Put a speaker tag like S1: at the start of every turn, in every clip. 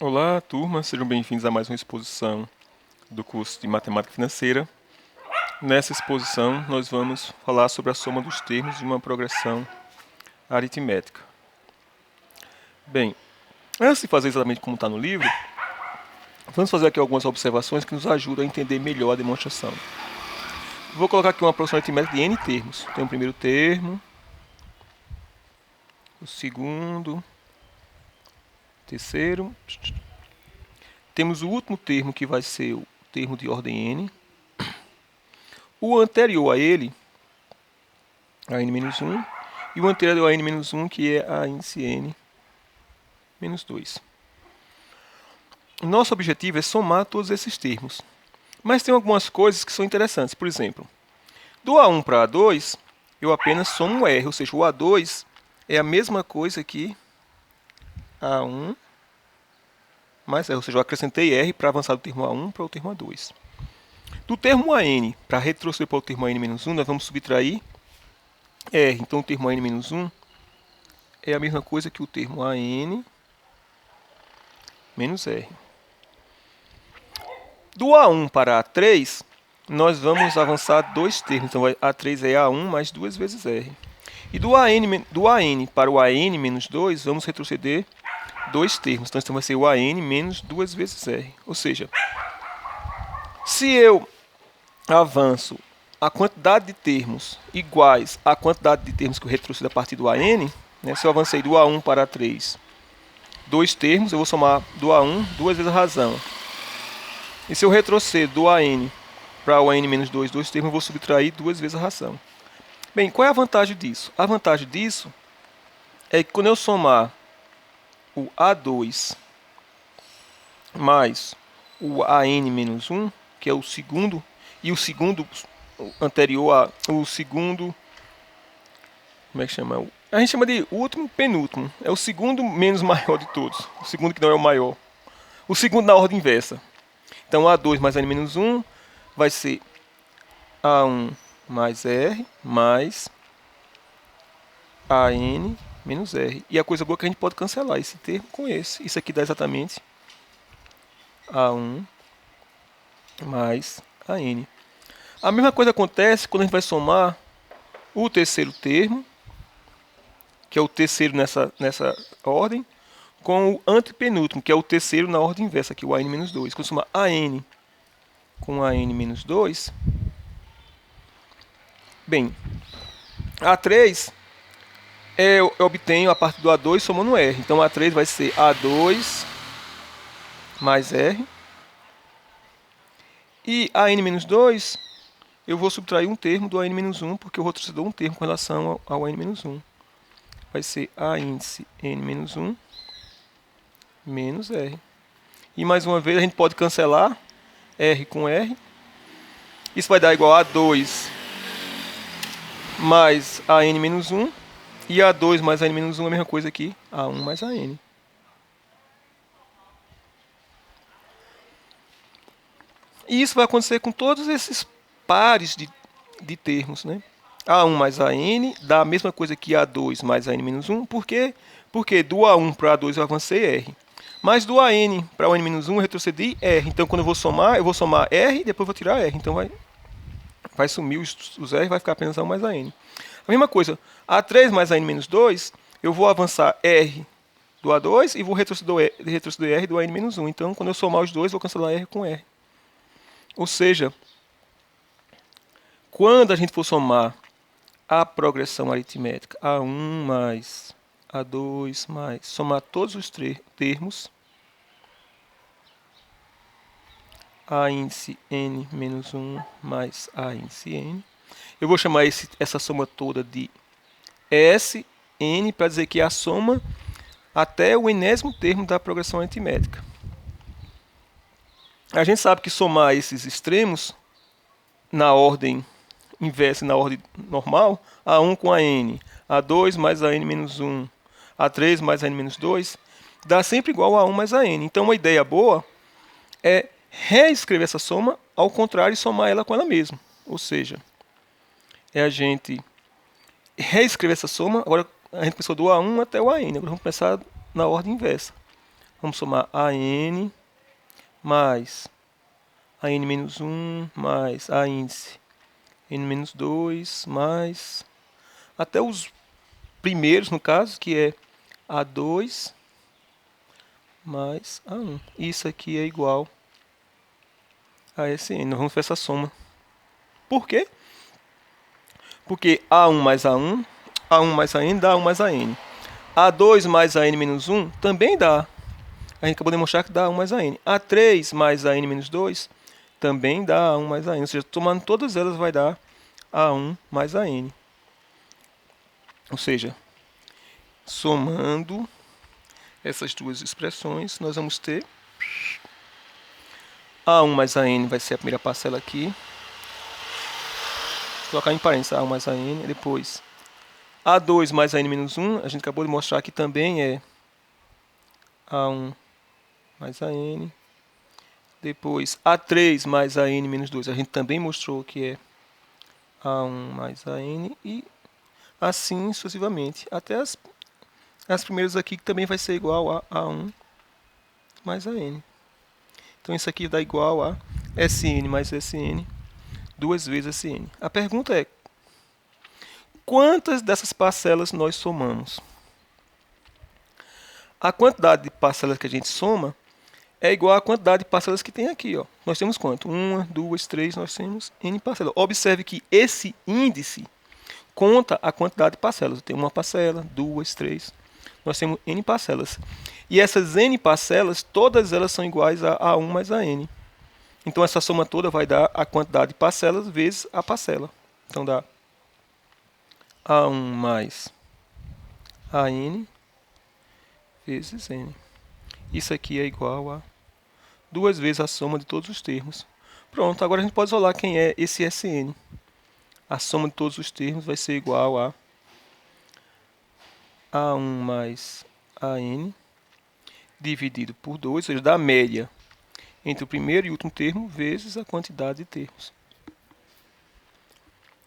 S1: Olá, turma, sejam bem-vindos a mais uma exposição do curso de Matemática Financeira. Nessa exposição, nós vamos falar sobre a soma dos termos de uma progressão aritmética. Bem, antes de fazer exatamente como está no livro, vamos fazer aqui algumas observações que nos ajudam a entender melhor a demonstração. Vou colocar aqui uma progressão aritmética de n termos. Tem o primeiro termo, o segundo, o terceiro. Temos o último termo, que vai ser o termo de ordem n. O anterior a ele, a n-1, e o anterior a n-1, que é a índice n menos 2. Nosso objetivo é somar todos esses termos. Mas tem algumas coisas que são interessantes. Por exemplo, do A1 para A2, eu apenas somo R, ou seja, o A2 é a mesma coisa que A1 mais R, ou seja, eu acrescentei R para avançar do termo A1 para o termo A2. Do termo AN, para retroceder para o termo AN-1, nós vamos subtrair R. Então, o termo AN-1 é a mesma coisa que o termo AN menos R. Do A1 para A3, nós vamos avançar dois termos. Então, A3 é A1 mais 2 vezes R. E do AN para o AN menos 2, vamos retroceder dois termos. Então, isso vai ser o AN menos 2 vezes R. Ou seja, se eu avanço a quantidade de termos iguais à quantidade de termos que eu retrocedo a partir do AN, né, se eu avancei do A1 para A3, dois termos, eu vou somar do A1 duas vezes a razão. E se eu retrocedo do AN para o AN menos 2, dois termos, eu vou subtrair duas vezes a razão. Bem, qual é a vantagem disso? A vantagem disso é que quando eu somar o A2 mais o AN menos 1, que é o segundo, e o segundo anterior o segundo, como é que chama? A gente chama de último penúltimo. É o segundo menos maior de todos. O segundo que não é o maior. O segundo na ordem inversa. Então, A2 mais N menos 1 vai ser A1 mais R mais AN menos R. E a coisa boa é que a gente pode cancelar esse termo com esse. Isso aqui dá exatamente A1 mais AN. A mesma coisa acontece quando a gente vai somar o terceiro termo, que é o terceiro nessa ordem, com o antepenúltimo, que é o terceiro na ordem inversa, que é o AN-2. Quando somar AN com AN-2, bem, A3 eu obtenho a partir do A2 somando R. Então, A3 vai ser A2 mais R. E AN-2, eu vou subtrair um termo do AN-1, porque eu vou retroceder um termo com relação ao AN-1. Vai ser A índice N-1 menos R. E mais uma vez a gente pode cancelar R com R. Isso vai dar igual a A2 mais AN menos 1. E A2 mais AN menos 1 é a mesma coisa que A1 mais AN. E isso vai acontecer com todos esses pares de termos, né? A1 mais AN dá a mesma coisa que A2 mais AN menos 1. Por quê? Porque do A1 para A2 eu avancei R. Mas do AN para o AN-1 eu retrocedi R. Então, quando eu vou somar R e depois vou tirar R. Então, vai sumir os R e vai ficar apenas A1 mais AN. A mesma coisa, A3 mais AN-2, eu vou avançar R do A2 e vou retroceder R do AN-1. Então, quando eu somar os dois, eu vou cancelar R com R. Ou seja, quando a gente for somar a progressão aritmética A1 mais A2 mais, somar todos os termos, A índice N menos 1 mais A índice N, eu vou chamar essa soma toda de Sn, para dizer que é a soma até o enésimo termo da progressão aritmética. A gente sabe que somar esses extremos na ordem inversa e na ordem normal, A1 com AN, A2 mais AN menos 1, A3 mais AN menos 2, dá sempre igual a 1 mais AN. Então, uma ideia boa é reescrever essa soma ao contrário e somar ela com ela mesma. Ou seja, é a gente reescrever essa soma. Agora a gente pensou do A1 até o AN. Agora vamos pensar na ordem inversa. Vamos somar AN mais AN menos 1 mais A índice N menos 2 mais até os primeiros, no caso, que é A2 mais A1. Isso aqui é igual a SN. Nós vamos fazer essa soma. Por quê? Porque A1 mais A1, A1 mais AN dá A1 mais AN. A2 mais AN menos 1 também dá. A gente acabou de demonstrar que dá A1 mais AN. A3 mais AN menos 2 também dá A1 mais AN. Ou seja, tomando todas elas vai dar A1 mais AN. Ou seja, somando essas duas expressões, nós vamos ter A1 mais AN vai ser a primeira parcela aqui. Vou colocar em parênteses A1 mais AN. Depois, A2 mais AN menos 1, a gente acabou de mostrar que também é A1 mais AN. Depois, A3 mais AN menos 2, a gente também mostrou que é A1 mais AN. E assim sucessivamente. Até as primeiras aqui que também vai ser igual a A1 mais AN. Então isso aqui dá igual a SN mais SN, duas vezes SN. A pergunta é, quantas dessas parcelas nós somamos? A quantidade de parcelas que a gente soma é igual à quantidade de parcelas que tem aqui. Ó. Nós temos quanto? 1, 2, 3, nós temos N parcelas. Observe que esse índice conta a quantidade de parcelas. Tem uma parcela, 2, 3. Nós temos N parcelas. E essas N parcelas, todas elas são iguais a A1 mais AN. Então essa soma toda vai dar a quantidade de parcelas vezes a parcela. Então dá A1 mais AN vezes N. Isso aqui é igual a duas vezes a soma de todos os termos. Pronto, agora a gente pode isolar quem é esse SN. A soma de todos os termos vai ser igual a A1 mais AN dividido por 2, ou seja, da média entre o primeiro e o último termo vezes a quantidade de termos.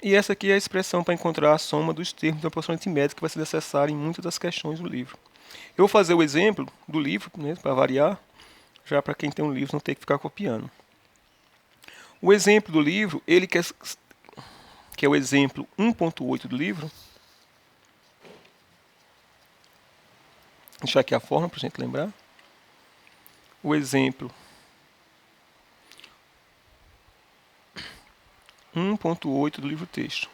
S1: E essa aqui é a expressão para encontrar a soma dos termos da proporção aritmética que vai ser necessária em muitas das questões do livro. Eu vou fazer o exemplo do livro, né, para variar, já para quem tem um livro não ter que ficar copiando. O exemplo do livro, ele que é o exemplo 1.8 do livro. Vou deixar aqui a forma para a gente lembrar. O exemplo 1.8 do livro-texto.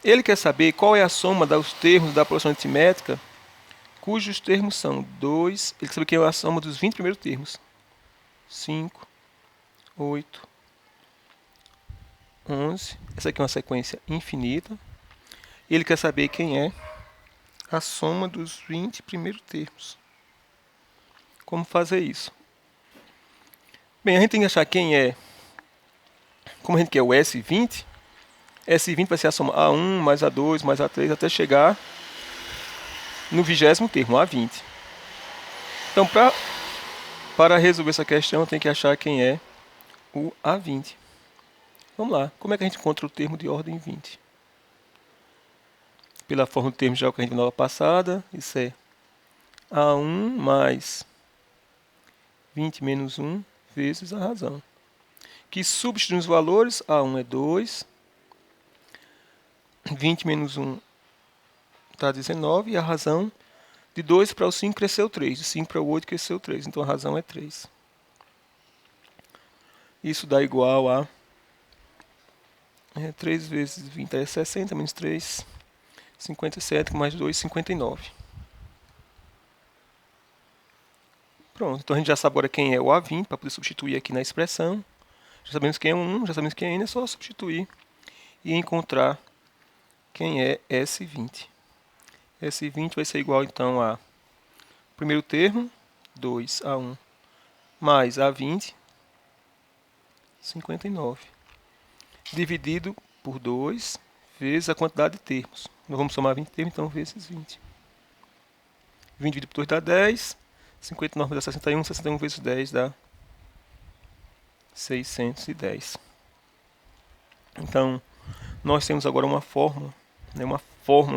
S1: Ele quer saber qual é a soma dos termos da proporção aritmética, cujos termos são 2. Ele quer saber que é a soma dos 20 primeiros termos. 5, 8, 11. Essa aqui é uma sequência infinita. Ele quer saber quem é a soma dos 20 primeiros termos. Como fazer isso? Bem, a gente tem que achar quem é. Como a gente quer o S20, S20 vai ser a soma A1 mais A2 mais A3 até chegar no 20º termo, A20. Então, para resolver essa questão, eu tenho que achar quem é o A20. Vamos lá. Como é que a gente encontra o termo de ordem 20? Pela forma do termo já que a gente viu na aula passada, isso é A1 mais 20 menos 1 vezes a razão. Que substituindo os valores, A1 é 2, 20 menos 1 está 19, e a razão de 2 para o 5 cresceu 3, de 5 para o 8 cresceu 3, então a razão é 3. Isso dá igual a 3 vezes 20 é 60, menos 3, 57, mais 2, 59. Pronto, então a gente já sabe agora quem é o A20, para poder substituir aqui na expressão. Já sabemos quem é o 1, já sabemos quem é N, é só substituir e encontrar quem é S20. S20 vai ser igual, então, a primeiro termo, 2A1, mais A20, 59, dividido por 2, vezes a quantidade de termos. Nós vamos somar 20 termos, então, vezes 20. 20 dividido por 2 dá 10, 59 dá 61, 61 vezes 10 dá 610. Então, nós temos agora uma fórmula, né, uma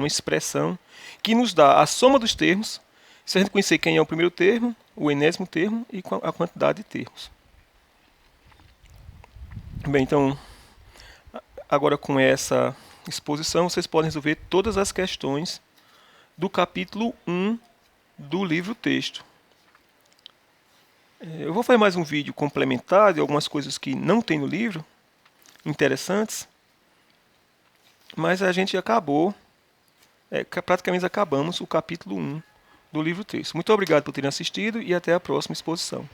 S1: expressão, que nos dá a soma dos termos. Se a gente conhecer quem é o primeiro termo, o enésimo termo e com a quantidade de termos. Bem, então, agora com essa exposição, vocês podem resolver todas as questões do capítulo 1 do livro-texto. Eu vou fazer mais um vídeo complementar de algumas coisas que não tem no livro, interessantes, mas a gente acabou, praticamente acabamos o capítulo 1 do livro-texto. Muito obrigado por terem assistido e até a próxima exposição.